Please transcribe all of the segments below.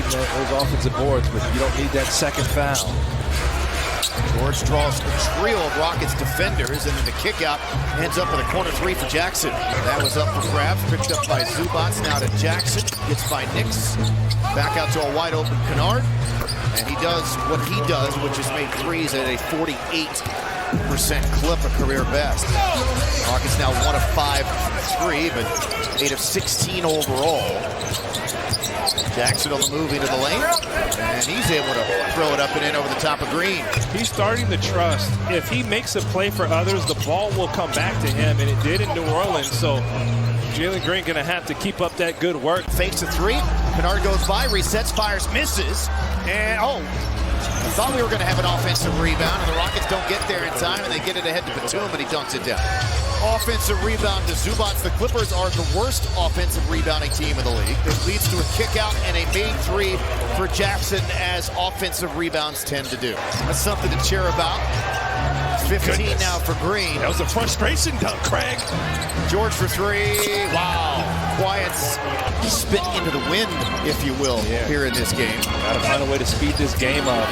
getting those offensive boards, but you don't need that second foul. George draws a trio of Rockets defenders, and then the kick out ends up with a corner three for Jackson. That was up for grabs, picked up by Zubac, now to Jackson, gets by Nix, back out to a wide open Kennard, and he does what he does, which is make threes at a 48% clip, a career best. Rockets now 1 of 5 from 3, but 8 of 16 overall. Jackson on the move into the lane, and he's able to throw it up and in over the top of Green. He's starting to trust. If he makes a play for others, the ball will come back to him, and it did in New Orleans. So Jalen Green going to have to keep up that good work. Fakes a three. Kennard goes by, resets, fires, misses, and I thought we were going to have an offensive rebound, and the Rockets don't get there in time, and they get it ahead to Batum, and he dunks it down. Offensive rebound to Zubac. The Clippers are the worst offensive rebounding team in the league. This leads to a kick out and a made three for Jackson, as offensive rebounds tend to do. That's something to cheer about. 15 now for Green. That was a frustration dunk, Craig. George for three. Wow. Quiet spit into the wind, if you will, here in this game. Got to find a way to speed this game up.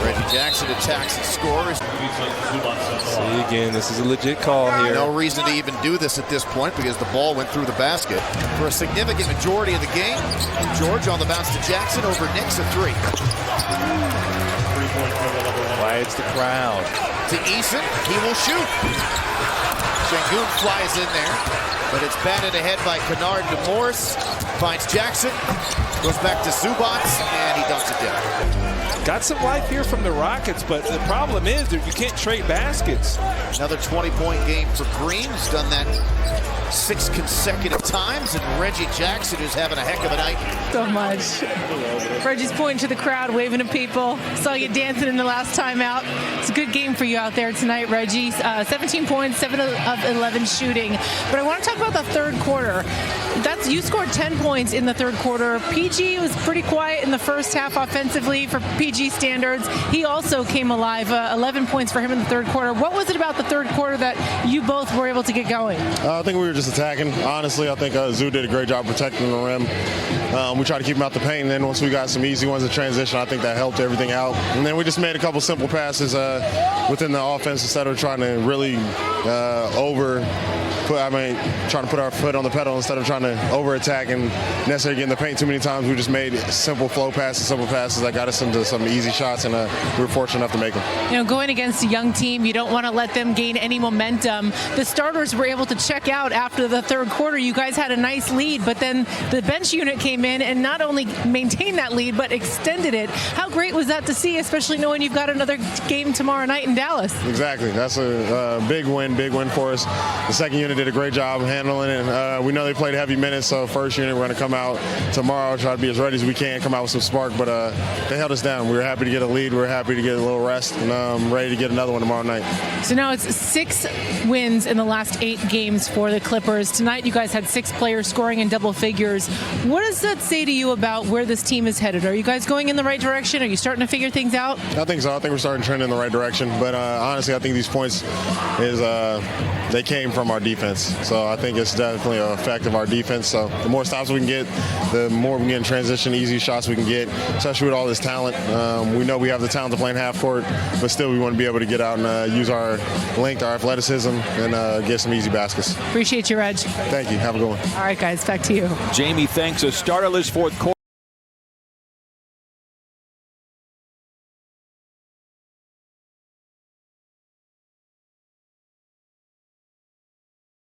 Reggie Jackson attacks and scores. See, again, this is a legit call here. No reason to even do this at this point because the ball went through the basket. For a significant majority of the game, George on the bounce to Jackson over Nix, a three. Quiets the crowd. To Eason, he will shoot. Sengun flies in there, but it's batted ahead by Kennard to Morris. Finds Jackson, goes back to Zubac, and he dunks it down. Got some life here from the Rockets, but the problem is that you can't trade baskets. Another 20-point game for Green, who's done that 6 consecutive times, and Reggie Jackson, who's having a heck of a night. So much. Reggie's pointing to the crowd, waving to people. Saw you dancing in the last time out. It's a good game for you out there tonight, Reggie. 17 points, 7 of 11 shooting. But I want to talk about the third quarter. You scored 10 points in the third quarter. PG was pretty quiet in the first half offensively for PG standards. He also came alive. 11 points for him in the third quarter. What was it about the third quarter that you both were able to get going? I think we were just attacking. Honestly, I think Zoo did a great job protecting the rim. We tried to keep him out the paint, and then once we got some easy ones in transition, I think that helped everything out. And then we just made a couple simple passes within the offense instead of trying to really trying to put our foot on the pedal instead of trying to over-attack and necessarily get in the paint too many times. We just made simple flow passes, simple passes that got us into some easy shots, and we were fortunate enough to make them. You know, going against a young team, you don't want to let them gain any momentum. The starters were able to check out after the third quarter. You guys had a nice lead, but then the bench unit came in and not only maintained that lead, but extended it. How great was that to see, especially knowing you've got another game tomorrow night in Dallas? Exactly. That's a big win for us. The second unit did a great job handling it. We know they played heavy minutes, so first unit, we're going to come out tomorrow, try to be as ready as we can, come out with some spark, but they held us down. We were happy to get a lead. We were happy to get a little rest, and ready to get another one tomorrow night. So now it's 6 wins in the last 8 games for the Clippers. Tonight, you guys had 6 players scoring in double figures. What does that say to you about where this team is headed? Are you guys going in the right direction? Are you starting to figure things out? I think so. I think we're starting to trend in the right direction, but honestly, I think these points they came from our defense. So I think it's definitely an effect of our defense. So the more stops we can get, the more we can get in transition, easy shots we can get, especially with all this talent. We know we have the talent to play in half court, but still we want to be able to get out and use our length, our athleticism, and get some easy baskets. Appreciate you, Reg. Thank you. Have a good one. All right, guys, back to you. Jamie thanks a starterless fourth quarter.